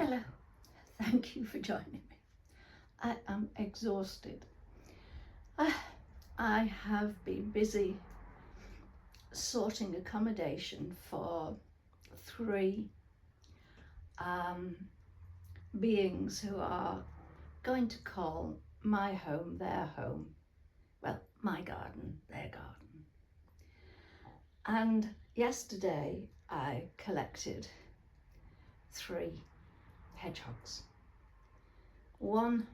Hello, thank you for joining me. I am exhausted. I have been busy sorting accommodation for 3 beings who are going to call my home their home. Well, my garden, their garden. And yesterday I collected 3 hedgehogs. One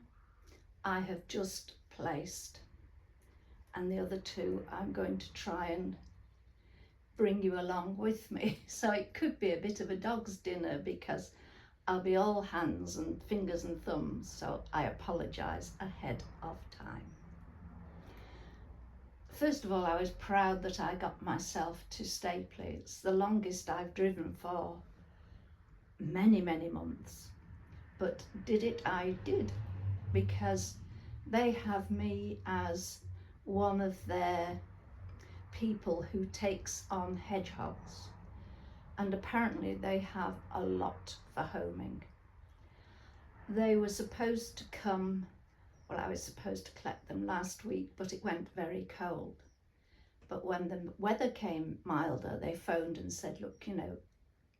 I have just placed, and the other 2 I'm going to try and bring you along with me. So it could be a bit of a dog's dinner because I'll be all hands and fingers and thumbs, so I apologise ahead of time. First of all, I was proud that I got myself to Stapley. It's the longest I've driven for many months, but did it I did, because they have me as one of their people who takes on hedgehogs, and apparently they have a lot for homing. They were supposed to come, well, I was supposed to collect them last week, but it went very cold. But when the weather came milder, they phoned and said, look, you know,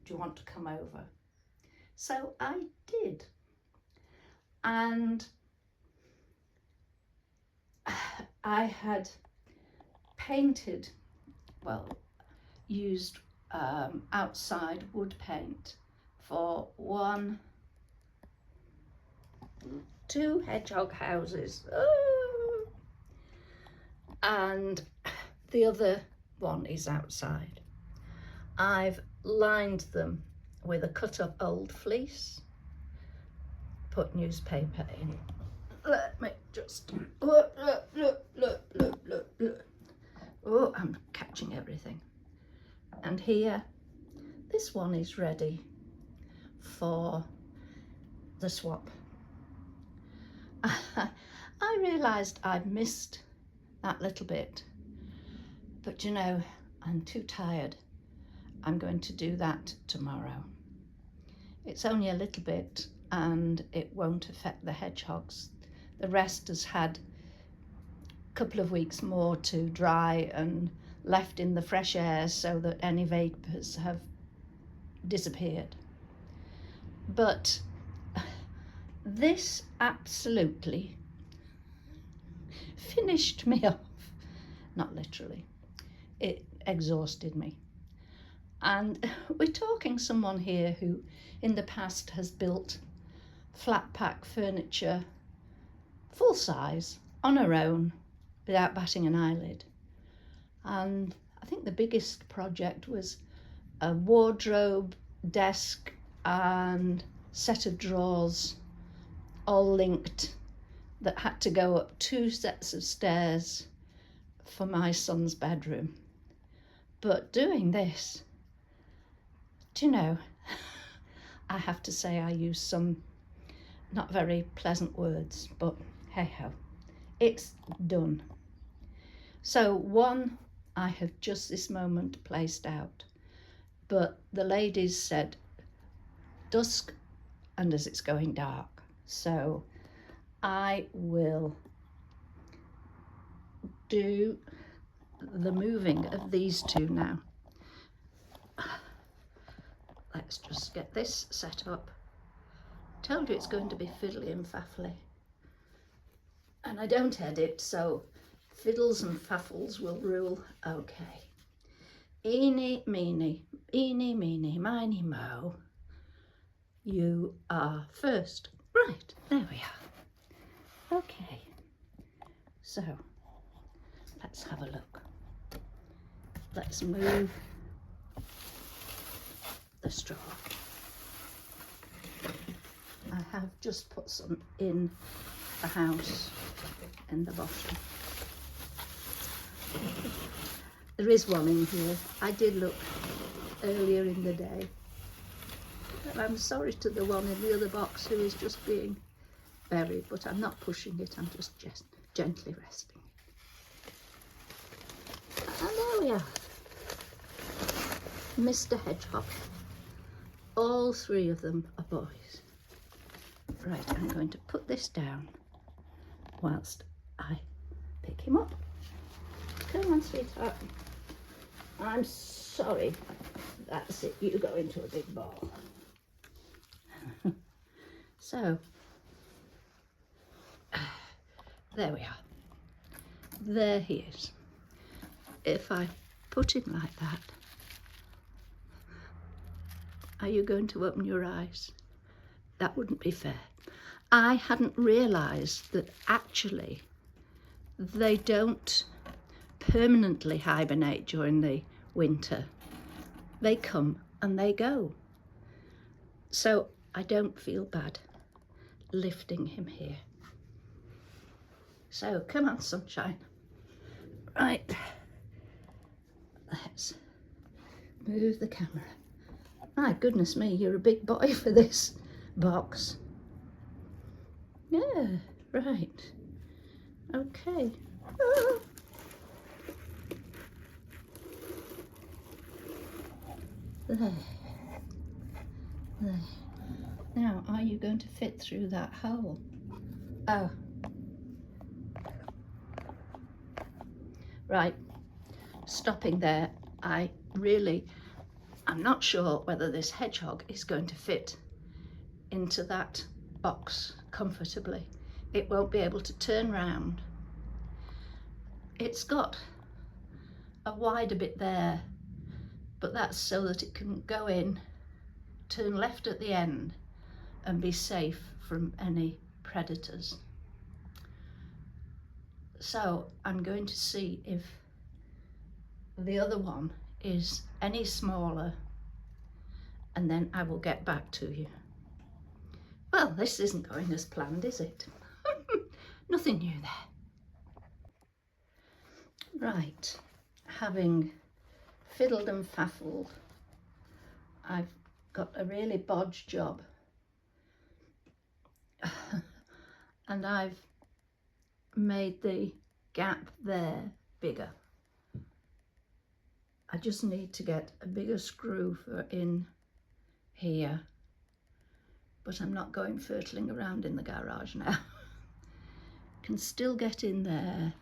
do you want to come over? So I did. And I had painted, well, used outside wood paint for 2 hedgehog houses. Oh! And the other one is outside. I've lined them with a cut up old fleece, put newspaper in. Let me just, look. Oh, I'm catching everything. And here, this one is ready for the swap. I realised I'd missed that little bit, but you know, I'm too tired. I'm going to do that tomorrow. It's only a little bit and it won't affect the hedgehogs. The rest has had a couple of weeks more to dry and left in the fresh air so that any vapours have disappeared. But this absolutely finished me off. Not literally. It exhausted me. And we're talking someone here who in the past has built flat pack furniture, full size, on her own, without batting an eyelid. And I think the biggest project was a wardrobe, desk and set of drawers, all linked, that had to go up 2 sets of stairs for my son's bedroom. But doing this, do you know, I have to say I use some not very pleasant words, but hey ho, it's done. So one I have just this moment placed out, but the ladies said dusk and as it's going dark, so I will do the moving of these 2 now. Let's just get this set up. Told you it's going to be fiddly and faffly. And I don't edit, so fiddles and faffles will rule. Okay. Eeny, meeny, miny, mo. You are first. Right, there we are. Okay. So, let's have a look. Let's move the straw. I have just put some in the house in the bottom. There is one in here. I did look earlier in the day. And I'm sorry to the one in the other box who is just being buried, but I'm not pushing it, I'm just gently resting it. And there we are. Mr. Hedgehog. All 3 of them are boys. Right, I'm going to put this down whilst I pick him up. Come on, sweetheart. I'm sorry. That's it, you go into a big ball. So, there we are. There he is. If I put him like that, are you going to open your eyes? That wouldn't be fair. I hadn't realised that actually they don't permanently hibernate during the winter. They come and they go. So I don't feel bad lifting him here. So come on, sunshine. Right, let's move the camera. My goodness me, you're a big boy for this box. Yeah, right. Okay. Ah. There. There. Now, are you going to fit through that hole? Oh. Right. Stopping there, I'm not sure whether this hedgehog is going to fit into that box comfortably. It won't be able to turn round. It's got a wider bit there, but that's so that it can go in, turn left at the end and be safe from any predators. So I'm going to see if the other one is any smaller, and then I will get back to you. Well, this isn't going as planned, is it? Nothing new there. Right, having fiddled and faffled, I've got a really bodge job. And I've made the gap there bigger. I just need to get a bigger screw for in here, but I'm not going fertling around in the garage now. Can still get in there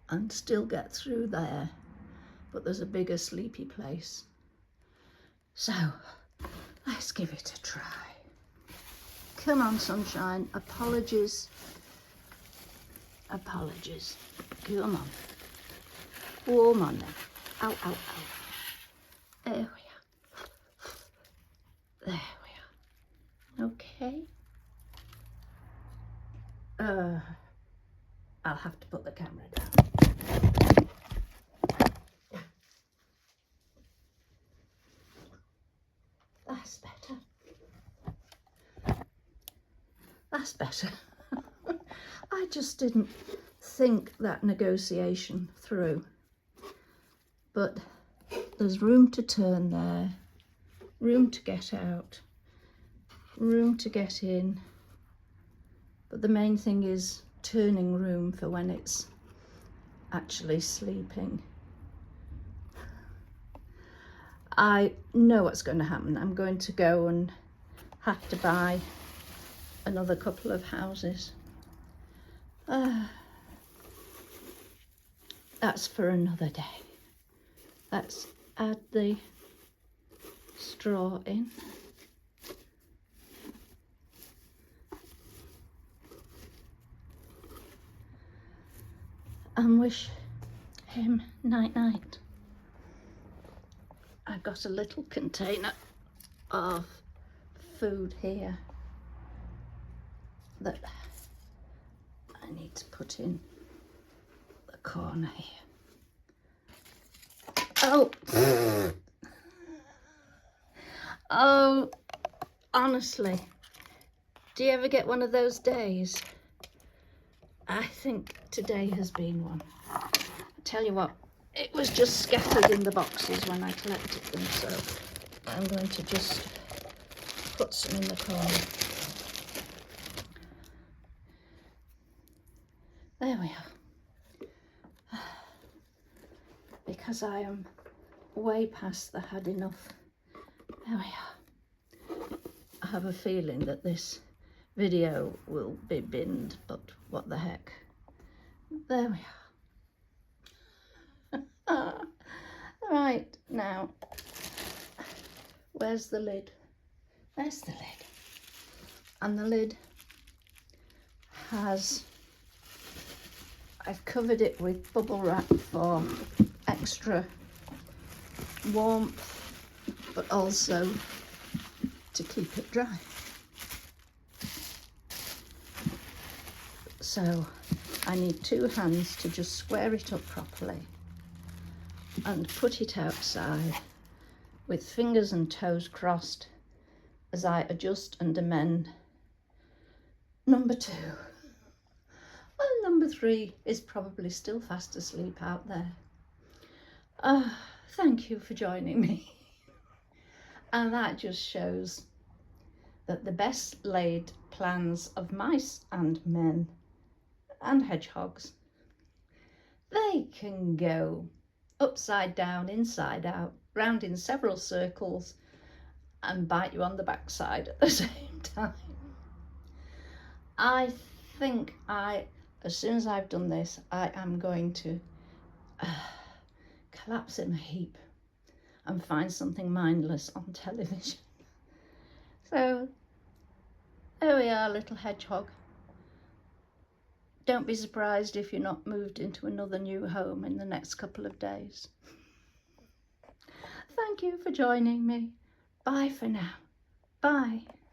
and still get through there, but there's a bigger sleepy place. So let's give it a try. Come on, sunshine. Apologies. Apologies. Come on. Warm on then. Ow, ow, ow. There we are. There we are. Okay. I'll have to put the camera down. That's better. That's better. I just didn't think that negotiation through. But there's room to turn there, room to get out, room to get in. But the main thing is turning room for when it's actually sleeping. I know what's going to happen. I'm going to go and have to buy another couple of houses. That's for another day. Let's add the straw in. And wish him night-night. I've got a little container of food here that I need to put in the corner here. Oh, oh, honestly, do you ever get one of those days? I think today has been one. I tell you what, it was just scattered in the boxes when I collected them, so I'm going to just put some in the corner. There we are. Because I am way past the had enough. There we are. I have a feeling that this video will be binned, but what the heck. There we are. Right, now, where's the lid? There's the lid. And the lid has, I've covered it with bubble wrap for extra warmth, but also to keep it dry. So I need 2 hands to just square it up properly and put it outside with fingers and toes crossed as I adjust and amend number 2. Well, number 3 is probably still fast asleep out there. Thank you for joining me. And that just shows that the best laid plans of mice and men and hedgehogs, they can go upside down, inside out, round in several circles and bite you on the backside at the same time. I think as soon as I've done this, I am going to collapse in a heap and find something mindless on television. So there we are, little hedgehog. Don't be surprised if you're not moved into another new home in the next couple of days. Thank you for joining me. Bye for now. Bye.